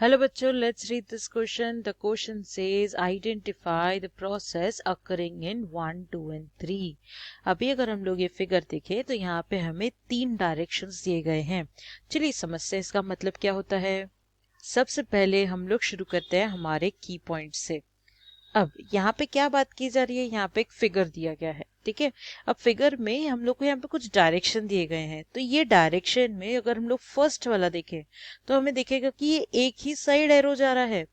Hello बच्चों, let's read this question. The question says identify the process occurring in 1, 2 and 3. अभी अगर हम लोग ये फिगर देखें तो यहाँ पे हमें 3 डायरेक्शंस दिए गए हैं. चलिए समझते हैं इसका मतलब क्या होता है. सबसे पहले हम लोग शुरू करते हैं हमारे की पॉइंट से. अब यहाँ पे क्या बात की जा रही है, यहाँ पे एक फिगर दिया गया है. ठीक है, अब फिगर में हम लोग को यहाँ पे कुछ डायरेक्शन दिए गए हैं. तो ये डायरेक्शन में अगर हम लोग फर्स्ट वाला देखें तो हमें देखेगा कि ये एक ही साइड एरो जा रहा है.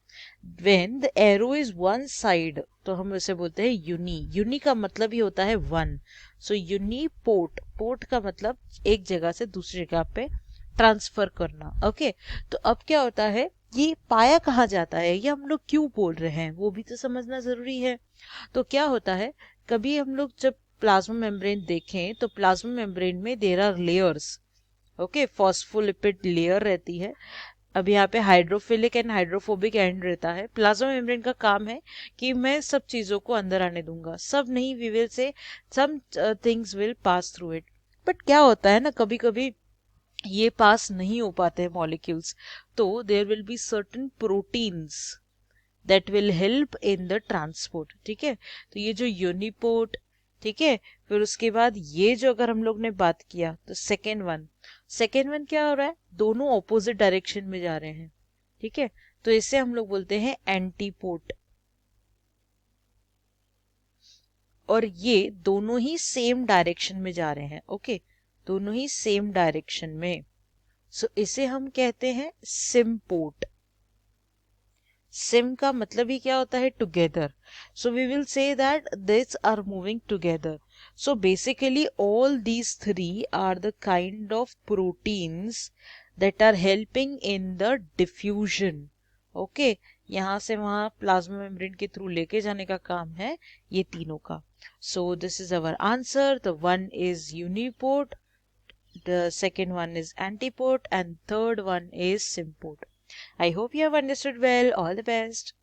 When the arrow is one side तो हम उसे बोलते हैं यूनी. यूनी का मतलब ही होता है वन. सो यूनी पोर्ट, पोर्ट का मतलब एक जगह से दूसरी जगह पे ट्रांसफर करना. ओके, तो अब क्या होता है, ये पाया कहाँ जाता है, ये हम लोग क्यों बोल रहे हैं वो भी तो समझना जरूरी है. तो क्या होता है, कभी हम लोग जब प्लाज्मा मेम्ब्रेन देखें तो प्लाज्मा मेम्ब्रेन में there are layers. Okay, phospholipid layer रहती है. अब यहाँ पे हाइड्रोफिलिक एंड हाइड्रोफोबिक एंड रहता है. प्लाज्मा मेम्ब्रेन का काम है कि मैं सब चीजों को अंदर आने दूंगा, सब नहीं, we will say some things will pass through it. But क्या होता है ना, कभी कभी ये पास नहीं हो पाते हैं मॉलिक्यूल्स, तो there will be certain proteins that will help in the transport. ठीक है, तो ये जो यूनिपोर्ट, ठीक है, फिर उसके बाद ये जो अगर हम लोग ने बात किया तो सेकेंड वन क्या हो रहा है, दोनों ऑपोजिट डायरेक्शन में जा रहे हैं. ठीक है, तो इसे हम लोग बोलते हैं एंटीपोर्ट. और ये दोनों ही सेम डायरेक्शन में जा रहे हैं. ओके, दोनों ही सेम डायरेक्शन में. सो इसे हम कहते हैं सिम्पोर्ट. सिम का मतलब ही क्या होता है, together. So we will say that this are moving together. So basically all these three are the kind of proteins that are helping in the diffusion. Okay, यहाँ से वहां प्लाज्मा मेम्ब्रेन के through लेके जाने का काम है ये तीनों का. So this is our answer. The one is uniport, the second one is antiport, and third one is symport. I hope you have understood well. All the best.